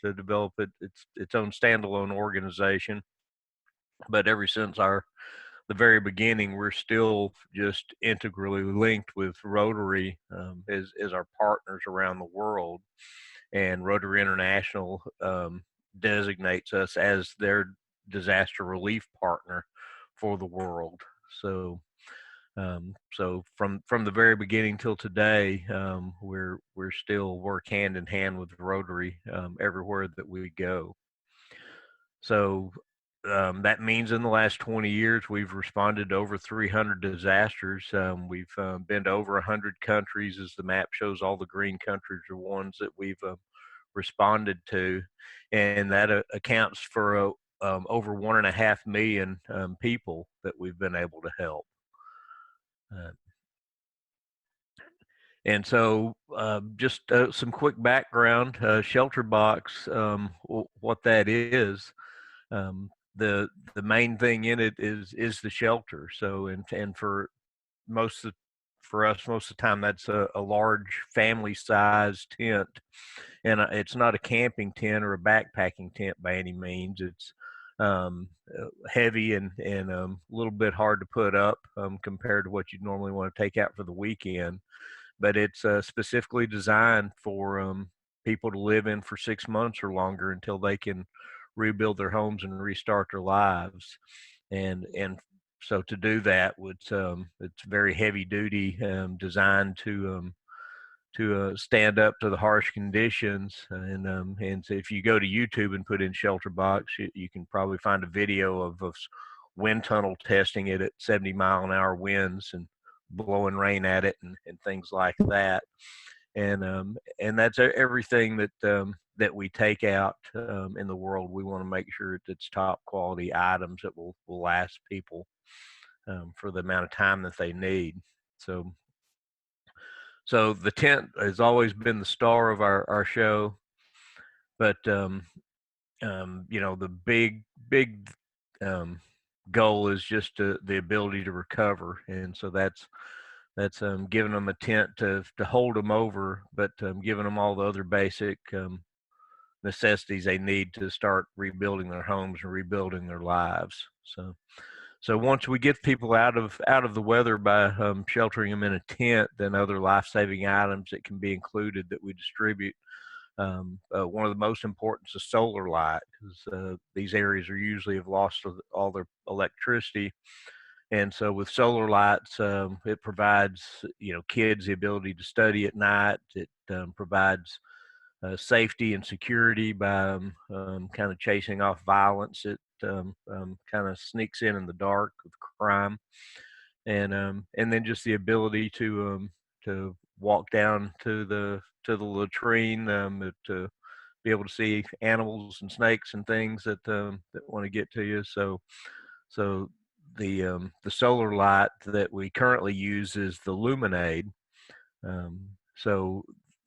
to develop its own standalone organization. But ever since the very beginning, we're still just integrally linked with Rotary as our partners around the world, and Rotary International designates us as their disaster relief partner for the world. So from the very beginning till today, we're still work hand in hand with Rotary everywhere that we go. So that means in the last 20 years, we've responded to over 300 disasters. We've been to over 100 countries, as the map shows. All the green countries are ones that we've responded to, and that accounts for over 1.5 million people that we've been able to help. And so just some quick background, Shelter Box, what that is. The main thing in it is the shelter. So and for us most of the time, that's a large family size tent, and it's not a camping tent or a backpacking tent by any means. It's heavy and a little bit hard to put up compared to what you'd normally want to take out for the weekend. But it's specifically designed for people to live in for 6 months or longer until they can rebuild their homes and restart their lives. And so to do that, it's very heavy duty, designed to stand up to the harsh conditions. And so if you go to YouTube and put in Shelter Box, you can probably find a video of us wind tunnel testing it at 70-mile-an-hour winds and blowing rain at it and things like that. And that's everything that we take out in the world. We want to make sure it's top quality items that will last people for the amount of time that they need. So the tent has always been the star of our show, but the big goal is just the ability to recover, and so that's giving them a tent to hold them over, but giving them all the other basic necessities they need to start rebuilding their homes and rebuilding their lives. So once we get people out of the weather by sheltering them in a tent, then other life-saving items that can be included that we distribute. One of the most important is a solar light, because these areas are usually have lost all their electricity. And so with solar lights, it provides kids the ability to study at night. It provides safety and security by kind of chasing off violence. It kind of sneaks in the dark with crime, and then just the ability to walk down to the latrine, to be able to see animals and snakes and things that want to get to you. So the solar light that we currently use is the Luminade. So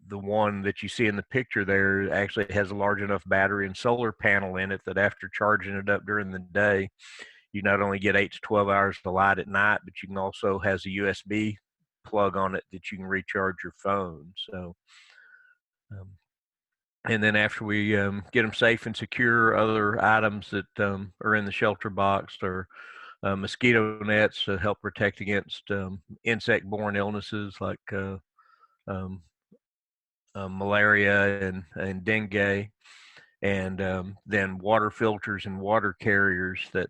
the one that you see in the picture there actually has a large enough battery and solar panel in it that after charging it up during the day, you not only get 8 to 12 hours of light at night, but you can also has a USB plug on it that you can recharge your phone. So, and then after we get them safe and secure, other items that are in the shelter box are mosquito nets to help protect against insect-borne illnesses like malaria and dengue, and then water filters and water carriers that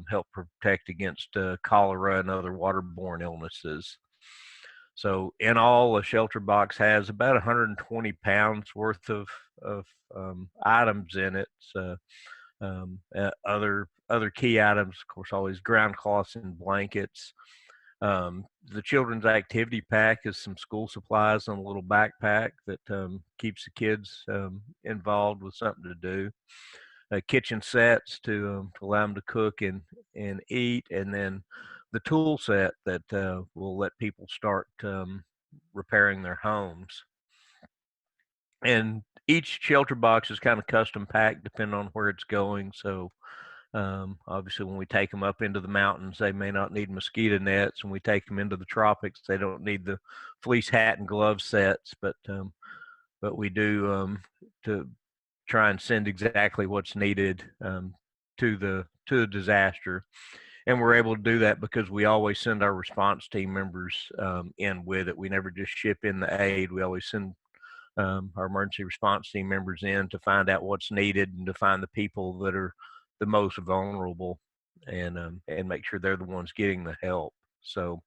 help protect against cholera and other waterborne illnesses. So in all, a shelter box has about 120 pounds worth of items in it. So, other key items, of course, always ground cloths and blankets. The children's activity pack is some school supplies and a little backpack that keeps the kids involved with something to do. Kitchen sets to allow them to cook and eat, and then the tool set that will let people start repairing their homes. And each shelter box is kind of custom packed depending on where it's going. So obviously, when we take them up into the mountains, they may not need mosquito nets. When we take them into the tropics, they don't need the fleece hat and glove sets. But we do to try and send exactly what's needed to the disaster. And we're able to do that because we always send our response team members in with it. We never just ship in the aid. We always send our emergency response team members in to find out what's needed and to find the people that are the most vulnerable, and make sure they're the ones getting the help. So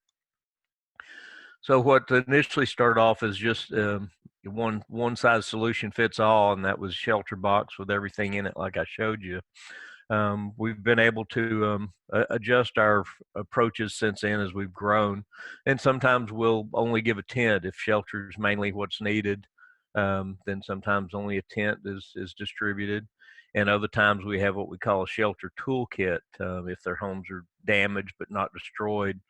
what initially started off as just one size solution fits all, and that was shelter box with everything in it, like I showed you. We've been able to adjust our approaches since then as we've grown, and sometimes we'll only give a tent if shelter is mainly what's needed. Then sometimes only a tent is distributed, and other times we have what we call a shelter toolkit. If their homes are damaged but not destroyed,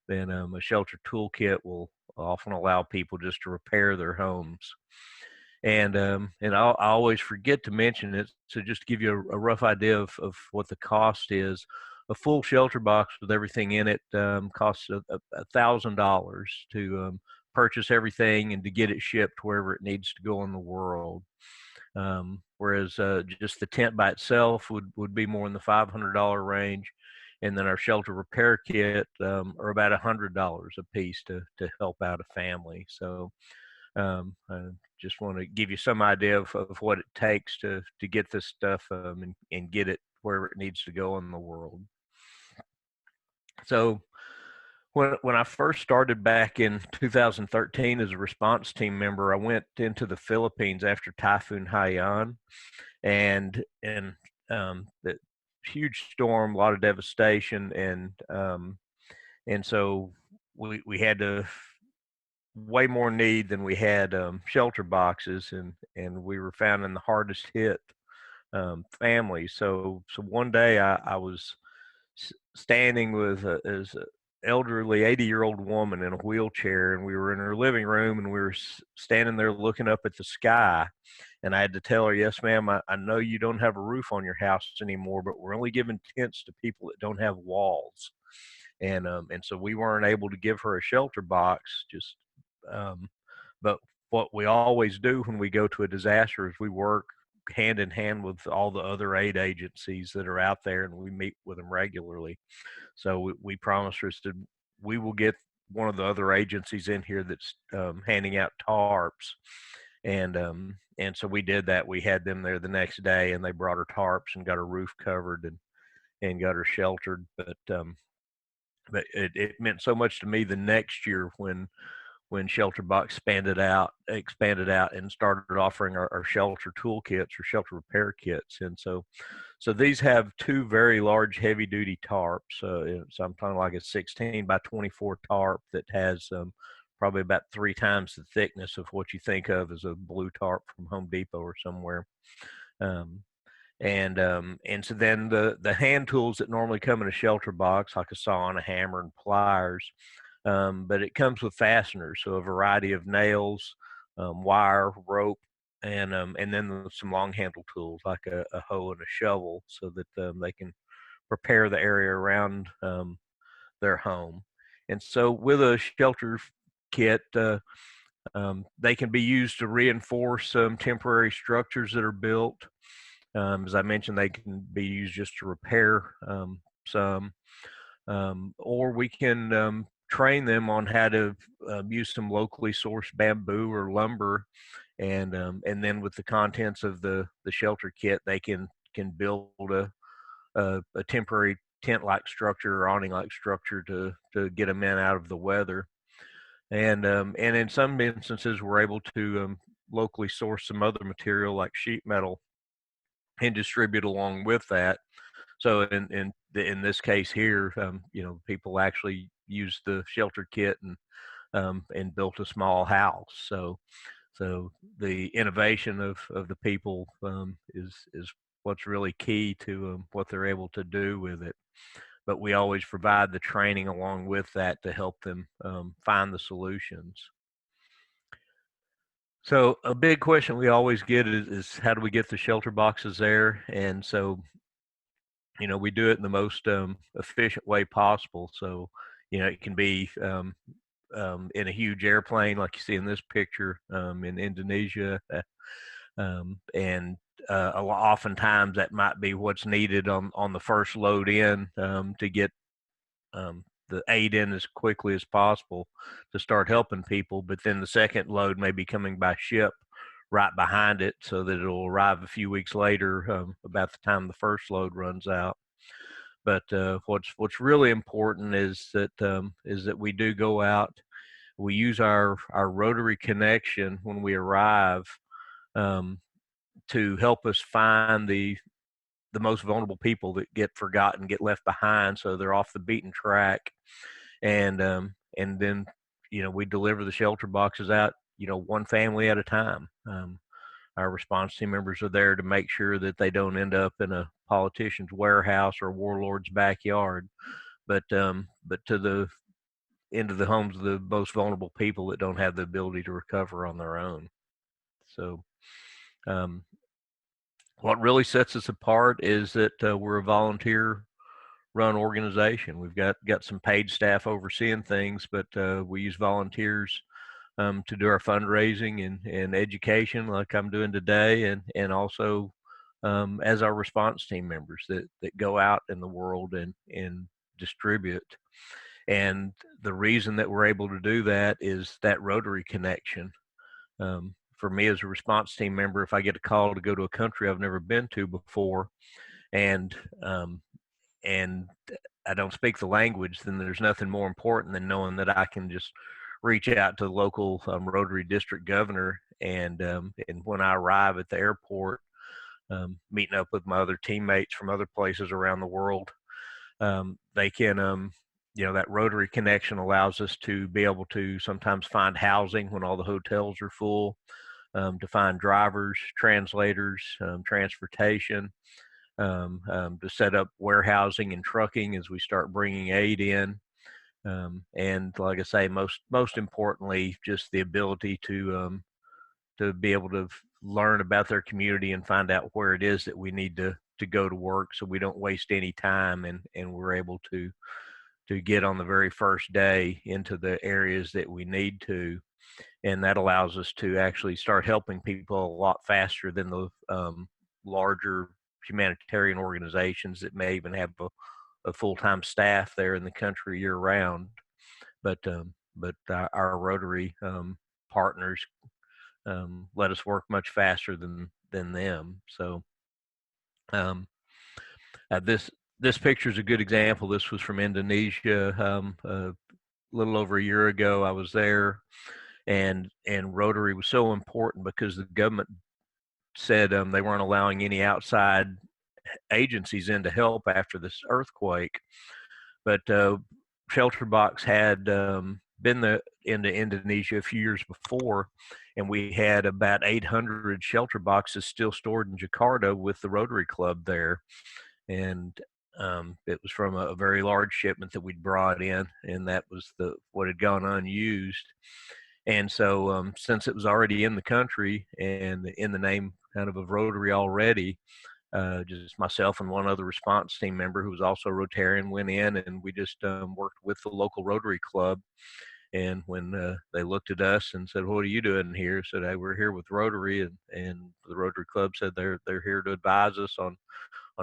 then a shelter toolkit will often allow people just to repair their homes. And I always forget to mention it, so just to give you a rough idea of what the cost is. A full shelter box with everything in it costs $1,000 to purchase everything and to get it shipped wherever it needs to go in the world. Whereas just the tent by itself would be more in the $500 range, and then our shelter repair kit are about $100 a piece to help out a family. So I just want to give you some idea of what it takes to get this stuff and get it wherever it needs to go in the world. So when I first started back in 2013 as a response team member, I went into the Philippines after Typhoon Haiyan, and the huge storm, a lot of devastation, and so we had to way more need than we had shelter boxes, and we were found in the hardest hit families. So one day I was standing with as an elderly 80-year-old woman in a wheelchair, and we were in her living room, and we were standing there looking up at the sky, and I had to tell her, yes ma'am, I know you don't have a roof on your house anymore, but we're only giving tents to people that don't have walls. And so we weren't able to give her a shelter box, just um, but what we always do when we go to a disaster is we work hand in hand with all the other aid agencies that are out there, and we meet with them regularly. So we promised her that we will get one of the other agencies in here that's handing out tarps, and so we did that. We had them there the next day, and they brought her tarps and got her roof covered and got her sheltered. But it meant so much to me the next year when ShelterBox expanded out and started offering our shelter toolkits or shelter repair kits. And so these have two very large heavy duty tarps. So I'm talking like a 16 by 24 tarp that has probably about 3 times the thickness of what you think of as a blue tarp from Home Depot or somewhere. And so then the hand tools that normally come in a shelter box, like a saw and a hammer and pliers, but it comes with fasteners, so a variety of nails, wire, rope, and then some long handle tools like a hoe and a shovel, so that they can prepare the area around their home. And so with a shelter kit, they can be used to reinforce some temporary structures that are built. As I mentioned, they can be used just to repair some, or we can train them on how to use some locally sourced bamboo or lumber, and then with the contents of the shelter kit, they can build a temporary tent-like structure or awning-like structure to get them in out of the weather. And in some instances, we're able to locally source some other material like sheet metal and distribute along with that. So in this case here, people actually used the shelter kit and built a small house. So the innovation of the people is what's really key to what they're able to do with it. But we always provide the training along with that to help them find the solutions. So a big question we always get is how do we get the shelter boxes there? And so, we do it in the most efficient way possible. So, it can be in a huge airplane like you see in this picture in Indonesia, and oftentimes that might be what's needed on the first load in, to get the aid in as quickly as possible to start helping people. But then the second load may be coming by ship right behind it, so that it'll arrive a few weeks later, about the time the first load runs out. But what's really important is that we do go out. We use our Rotary connection when we arrive, um, to help us find the most vulnerable people that get forgotten, get left behind, so they're off the beaten track. And then, we deliver the shelter boxes out, one family at a time. Our response team members are there to make sure that they don't end up in a politician's warehouse or a warlord's backyard, but to the into the homes of the most vulnerable people that don't have the ability to recover on their own. So, um, what really sets us apart is that we're a volunteer-run organization. We've got some paid staff overseeing things, but we use volunteers to do our fundraising and education, like I'm doing today, and also as our response team members that go out in the world and distribute. And the reason that we're able to do that is that Rotary connection. For me as a response team member, if I get a call to go to a country I've never been to before, and um, and I don't speak the language, then there's nothing more important than knowing that I can just reach out to the local Rotary district governor, and when I arrive at the airport, meeting up with my other teammates from other places around the world, they can, that Rotary connection allows us to be able to sometimes find housing when all the hotels are full, to find drivers, translators, transportation, to set up warehousing and trucking as we start bringing aid in. And like I say, most importantly, just the ability to be able to learn about their community and find out where it is that we need to go to work, so we don't waste any time, and we're able to get on the very first day into the areas that we need to. And that allows us to actually start helping people a lot faster than the larger humanitarian organizations that may even have a full-time staff there in the country year round. But our Rotary partners let us work much faster than them. So this picture is a good example. This was from Indonesia. A little over a year ago, I was there, and Rotary was so important because the government said they weren't allowing any outside agencies in to help after this earthquake. But Shelterbox had been into Indonesia a few years before, and we had about 800 shelter boxes still stored in Jakarta with the Rotary Club there. And it was from a very large shipment that we'd brought in, and that was what had gone unused. And so since it was already in the country and in the name kind of Rotary already, just myself and one other response team member who was also Rotarian went in, and we just worked with the local Rotary Club. And when they looked at us and said, "What are you doing here?" said, "Hey, we're here with Rotary," and the Rotary Club said they're here to advise us on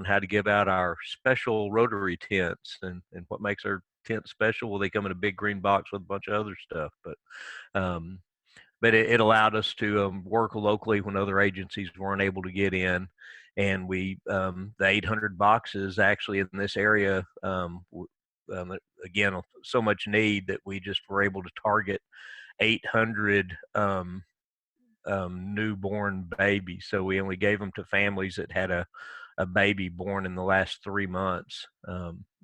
how to give out our special Rotary tents. And what makes our tent special? Well, they come in a big green box with a bunch of other stuff, um, but it allowed us to work locally when other agencies weren't able to get in. And the 800 boxes actually in this area, again, so much need that we just were able to target 800 newborn babies. So we only gave them to families that had a baby born in the last 3 months.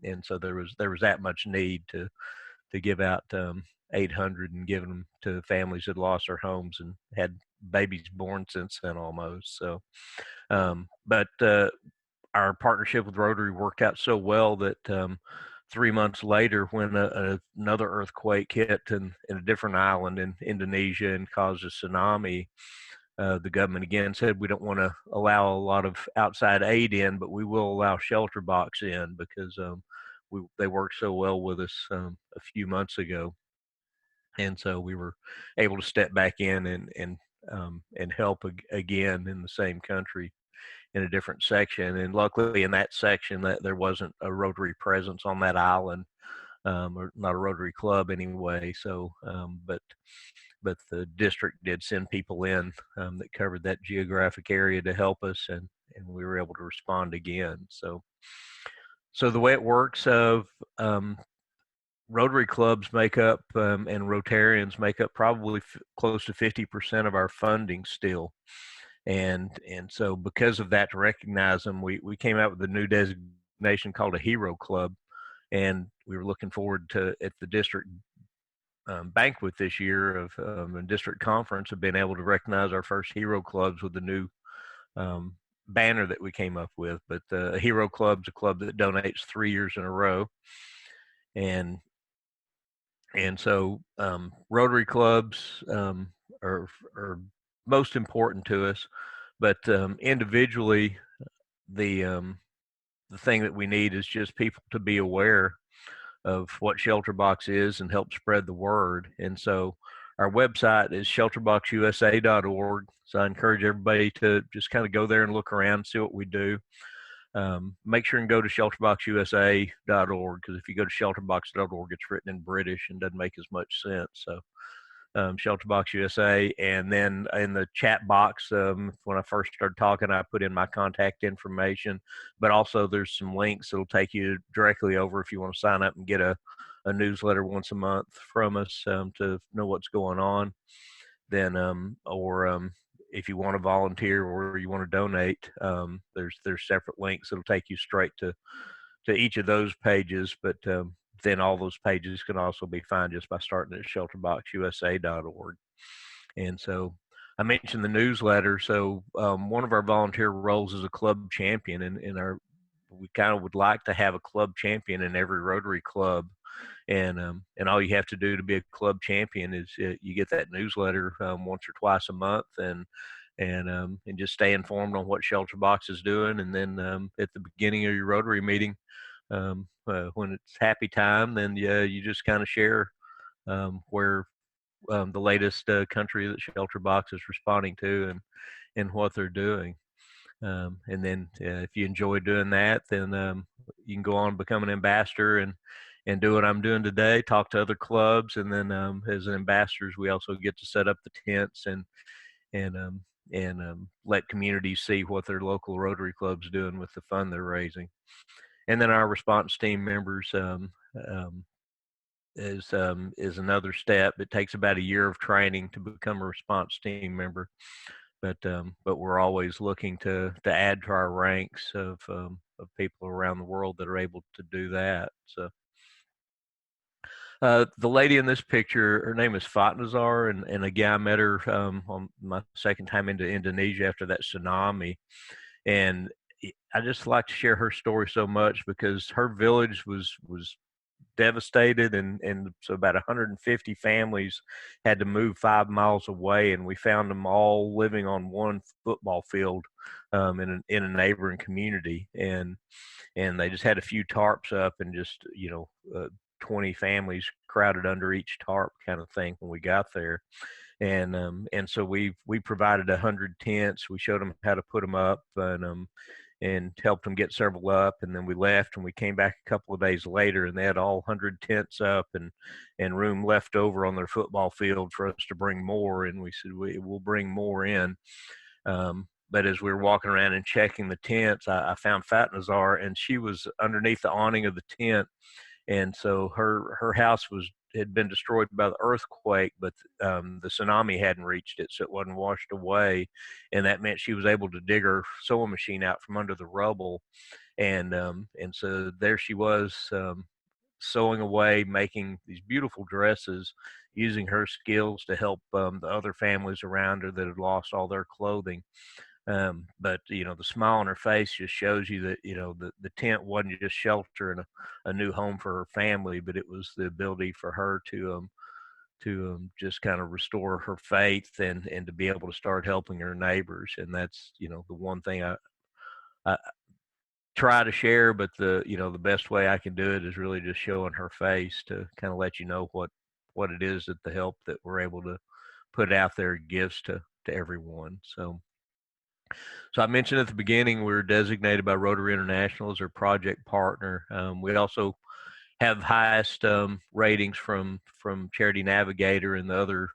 And so there was that much need to give out 800 and give them to families that lost their homes and had babies born since then almost. So, but our partnership with Rotary worked out so well that 3 months later, when another earthquake hit in a different island in Indonesia and caused a tsunami, the government again said, we don't want to allow a lot of outside aid in, but we will allow shelter box in because they worked so well with us a few months ago. And so we were able to step back in and help again in the same country. in a different section. And luckily in that section that there wasn't a Rotary presence on that island, or not a Rotary Club anyway. So, but the district did send people in that covered that geographic area to help us, and we were able to respond again. So the way it works of Rotary clubs make up and Rotarians make up probably close to 50% of our funding still. And so because of that, to recognize them, we came out with a new designation called a hero club. And we were looking forward to, at the district banquet this year of a district conference, of being able to recognize our first hero clubs with the new banner that we came up with. But a hero club is a club that donates 3 years in a row. And so Rotary clubs are most important to us, but individually, the thing that we need is just people to be aware of what ShelterBox is and help spread the word. And so our website is shelterboxusa.org. So I encourage everybody to just kind of go there and look around, see what we do. Make sure and go to shelterboxusa.org, because if you go to shelterbox.org, it's written in British and doesn't make as much sense. So Shelterbox USA, and then in the chat box, when I first started talking, I put in my contact information, but also there's some links that'll take you directly over if you want to sign up and get a newsletter once a month from us to know what's going on. Then, or if you want to volunteer or you want to donate, there's separate links that'll take you straight to each of those pages. But then all those pages can also be found just by starting at shelterboxusa.org. And so I mentioned the newsletter. So one of our volunteer roles is a club champion, and we kind of would like to have a club champion in every Rotary club. And all you have to do to be a club champion is you get that newsletter once or twice a month, and just stay informed on what ShelterBox is doing. And then at the beginning of your Rotary meeting, when it's happy time, then you just kind of share where the latest country that ShelterBox is responding to, and what they're doing. And then if you enjoy doing that, then you can go on and become an ambassador and do what I'm doing today, talk to other clubs. And then as ambassadors, we also get to set up the tents and let communities see what their local Rotary club's doing with the fund they're raising. And then our response team members is another step. It takes about a year of training to become a response team member, but we're always looking to add to our ranks of people around the world that are able to do that. So the lady in this picture, her name is Fatnazar, and again, I met her on my second time into Indonesia after that tsunami, and I just like to share her story so much because her village was devastated, and so about 150 families had to move 5 miles away, and we found them all living on one football field in a neighboring community, and they just had a few tarps up, and just 20 families crowded under each tarp kind of thing when we got there. And so we provided 100 tents. We showed them how to put them up, and helped them get several up. And then we left, and we came back a couple of days later, and they had all 100 tents up and room left over on their football field for us to bring more. And we said, we'll bring more in. But as we were walking around and checking the tents, I found Fatnazar, and she was underneath the awning of the tent. And so her house had been destroyed by the earthquake, but the tsunami hadn't reached it, so it wasn't washed away. And that meant she was able to dig her sewing machine out from under the rubble. And so there she was, sewing away, making these beautiful dresses, using her skills to help the other families around her that had lost all their clothing. But the smile on her face just shows you that the tent wasn't just shelter and a new home for her family, but it was the ability for her to just kind of restore her faith and to be able to start helping her neighbors. And that's the one thing I try to share, but the best way I can do it is really just showing her face to kind of let you know what it is, that the help that we're able to put out there gives to everyone. So So I mentioned at the beginning, we're designated by Rotary International as our project partner. We also have highest ratings from Charity Navigator and the other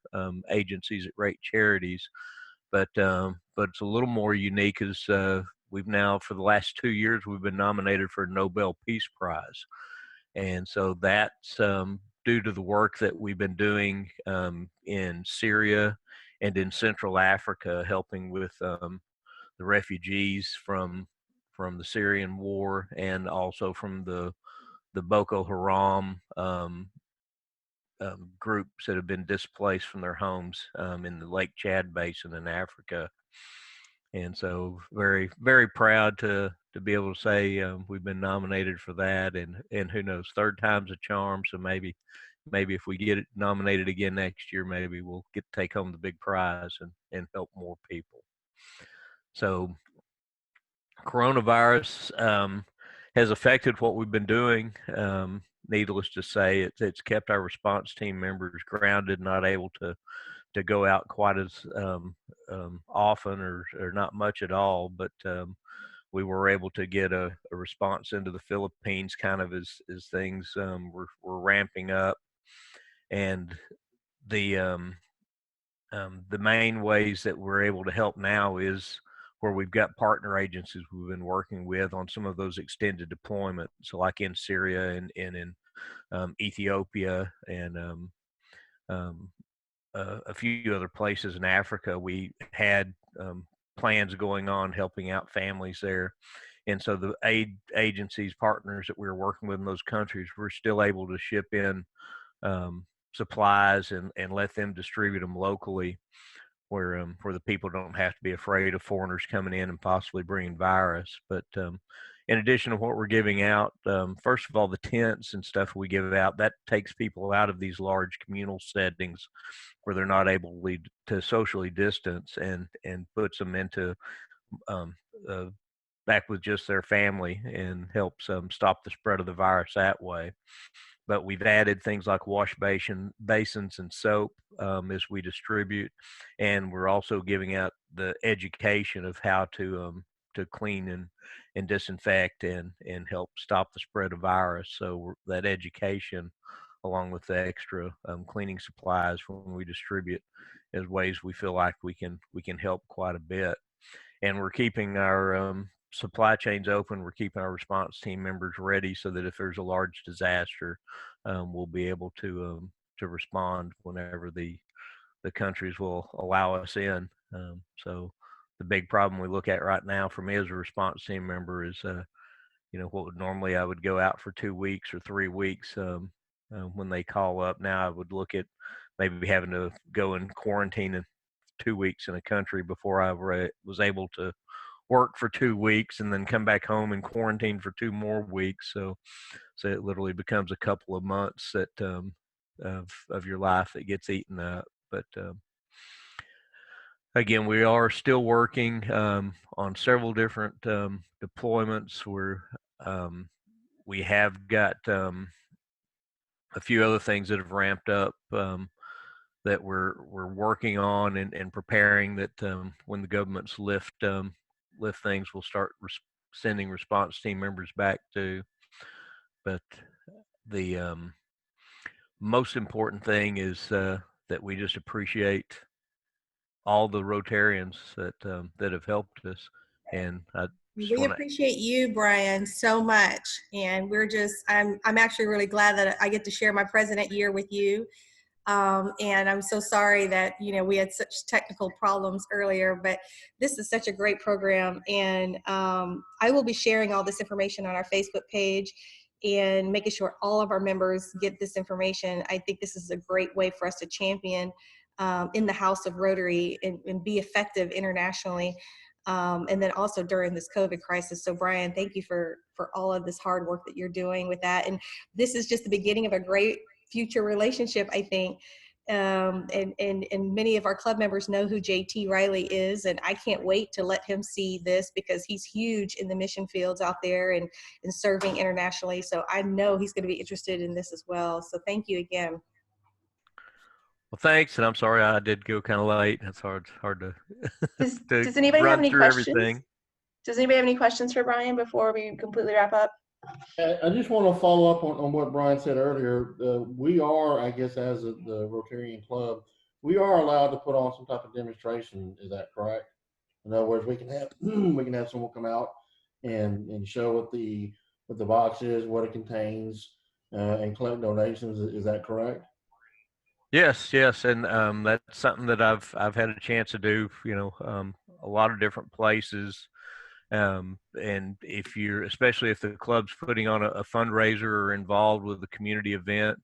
agencies that rate charities. But it's a little more unique as we've now, for the last 2 years, we've been nominated for a Nobel Peace Prize. And so that's due to the work that we've been doing in Syria and in Central Africa, helping with the refugees from the Syrian war and also from the Boko Haram groups that have been displaced from their homes in the Lake Chad Basin in Africa. And so very, very proud to be able to say we've been nominated for that, and who knows, third time's a charm. So maybe if we get it nominated again next year, maybe we'll get to take home the big prize and help more people. So coronavirus has affected what we've been doing. Needless to say, it's kept our response team members grounded, not able to go out quite as often or not much at all. But we were able to get a response into the Philippines kind of as things were ramping up. And the the main ways that we're able to help now is where we've got partner agencies we've been working with on some of those extended deployments. So like in Syria and in Ethiopia and um, a few other places in Africa, we had plans going on helping out families there. And so the aid agencies, partners that we were working with in those countries, we're still able to ship in supplies and let them distribute them locally, where the people don't have to be afraid of foreigners coming in and possibly bringing virus. But in addition to what we're giving out, first of all, the tents and stuff we give out, that takes people out of these large communal settings where they're not able to socially distance and puts them into um, uh, back with just their family and helps stop the spread of the virus that way. But we've added things like wash basins and soap as we distribute, and we're also giving out the education of how to clean and disinfect and help stop the spread of virus. So that education, along with the extra cleaning supplies when we distribute, is ways we feel like we can help quite a bit. And we're keeping our supply chains open. We're keeping our response team members ready so that if there's a large disaster, we'll be able to respond whenever the countries will allow us in. So the big problem we look at right now for me as a response team member is, what would normally I would go out for 2 weeks or 3 weeks. When they call up now, I would look at maybe having to go in quarantine in 2 weeks in a country before I was able to work for 2 weeks and then come back home and quarantine for 2 more weeks. So it literally becomes a couple of months of your life that gets eaten up. But again, we are still working on several different deployments where we have got a few other things that have ramped up that we're working on and preparing that when the governments lift things, we'll start sending response team members back to. But the most important thing is that we just appreciate all the Rotarians that have helped us, and I just We want to. appreciate you, Brian, so much. And I'm actually really glad that I get to share my president year with you. And I'm so sorry that, we had such technical problems earlier, but this is such a great program. And I will be sharing all this information on our Facebook page and making sure all of our members get this information. I think this is a great way for us to champion in the House of Rotary and be effective internationally. And then also during this COVID crisis. So Brian, thank you for all of this hard work that you're doing with that. And this is just the beginning of a great future relationship, I think. And many of our club members know who JT Riley is, and I can't wait to let him see this because he's huge in the mission fields out there and serving internationally. So I know he's going to be interested in this as well. So thank you again. Well, thanks, and I'm sorry I did go kind of late. It's hard to to Does anybody have run any through questions? everything. Does anybody have any questions for Brian before we completely wrap up? I just want to follow up on what Brian said earlier. We are, I guess, as the Rotarian Club, we are allowed to put on some type of demonstration. Is that correct? In other words, we can have we can have someone come out and show what the box is, what it contains, and collect donations. Is that correct? Yes, yes, and that's something that I've had a chance to do. A lot of different places. And if you're, especially if the club's putting on a fundraiser or involved with a community event,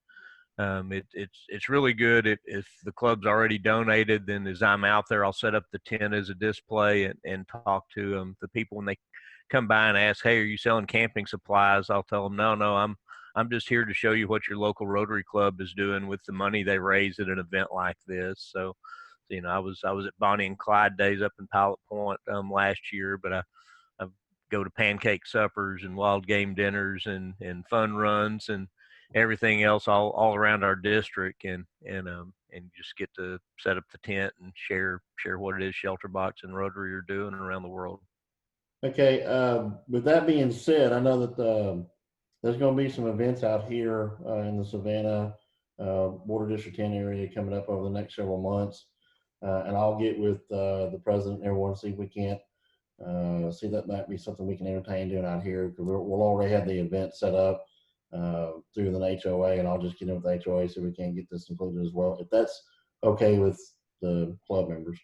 it's really good if the club's already donated. Then as I'm out there, I'll set up the tent as a display and talk to the people when they come by and ask, "Hey, are you selling camping supplies?" I'll tell them, "No, I'm just here to show you what your local Rotary Club is doing with the money they raise at an event like this." So, I was at Bonnie and Clyde Days up in Pilot Point last year, but I go to pancake suppers and wild game dinners and fun runs and everything else all around our district, and just get to set up the tent and share what it is Shelter Box and Rotary are doing around the world. Okay. With that being said, I know that there's going to be some events out here in the Savannah Border District 10 area coming up over the next several months. And I'll get with the president and everyone, see if we can't see that might be something we can entertain doing out here, because we'll already have the event set up through the HOA, and I'll just get in with the HOA so we can get this included as well, if that's okay with the club members.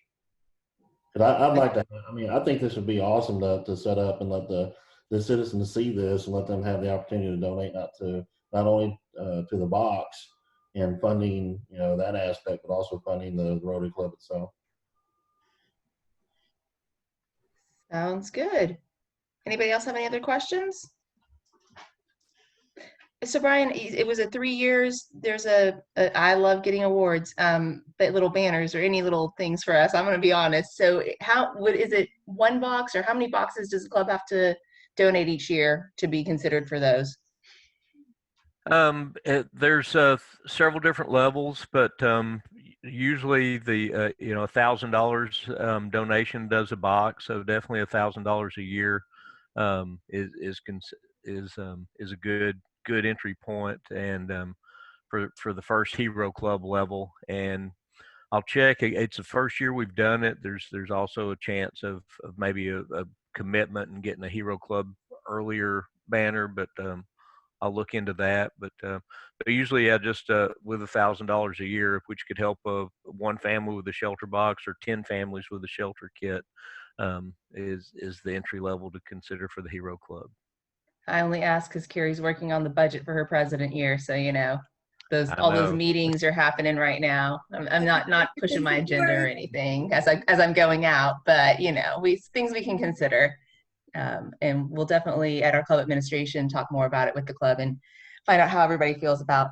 Because I'd like to, I mean, I think this would be awesome to set up and let the citizens see this and let them have the opportunity to donate, not only to the box and funding, that aspect, but also funding the Rotary Club itself. Sounds good. Anybody else have any other questions? So Brian, it was 3 years. There's I love getting awards, but little banners or any little things for us. I'm going to be honest. So is it one box, or how many boxes does the club have to donate each year to be considered for those? There's several different levels, but usually the $1,000 donation does a box, so definitely $1,000 a year is a good entry point, and for the first Hero Club level. And I'll check. It's the first year we've done it. There's also a chance of maybe a commitment and getting a Hero Club earlier banner, but I'll look into that. But usually, yeah, just with $1,000 a year, which could help one family with a shelter box or 10 families with a shelter kit, is the entry level to consider for the Hero Club. I only ask because Carrie's working on the budget for her president year, so all those meetings are happening right now. I'm not pushing my agenda or anything as I'm going out, but things we can consider. And we'll definitely at our club administration talk more about it with the club and find out how everybody feels about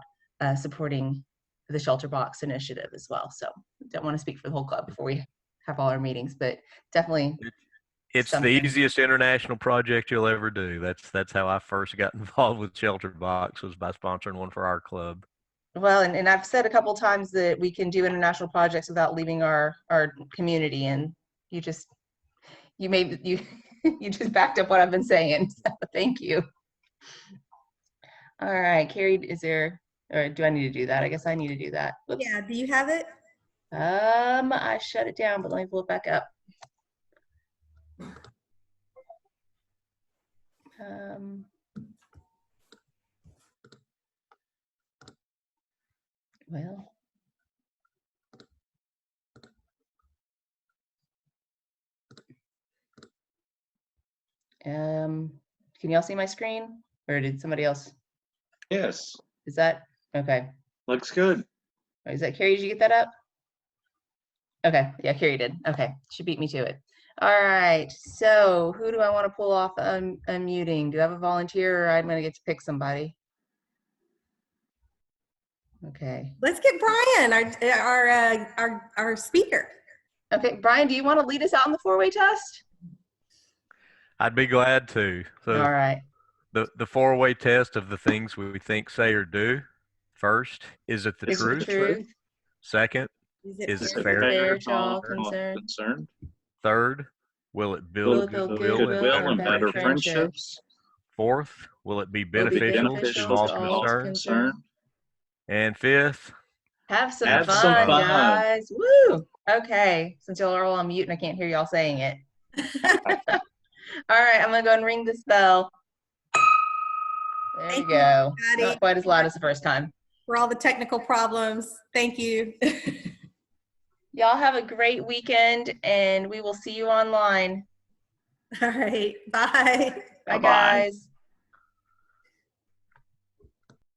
supporting the shelter box initiative as well. So don't want to speak for the whole club before we have all our meetings, but definitely it's something. The easiest international project you'll ever do. That's how I first got involved with Shelter Box, was by sponsoring one for our club. Well, and I've said a couple times that we can do international projects without leaving our community, and you just backed up what I've been saying. So thank you. All right, Carrie, or do I need to do that? I guess I need to do that. Whoops. Yeah, do you have it? I shut it down, but let me pull it back up. Well, can y'all see my screen, or did somebody else? Yes. Is that okay? Looks good. Is that Carrie? Did you get that up? Okay, yeah, Carrie did. Okay, she beat me to it. All right, so who do I want to pull off unmuting? Do I have a volunteer, or I'm going to get to pick somebody? Okay. Let's get Brian, our speaker. Okay, Brian, do you want to lead us out on the four-way test? I'd be glad to. So all right. The four-way test of the things we think, say, or do. First, is it the truth? Second, is it fair to all concerned? Third, will it Will build it build goodwill and better friendships? Fourth, will it be Will it be beneficial to all concerned? And fifth, Have some Have fun, some fun. guys. Woo! Okay, since y'all are all on mute and I can't hear y'all saying it. All right, I'm gonna go and ring this bell. There Thank you go. Patty. Not quite as loud as the first time. For all the technical problems. Thank you. Y'all have a great weekend, and we will see you online. All right. Bye. Bye, Bye-bye. guys.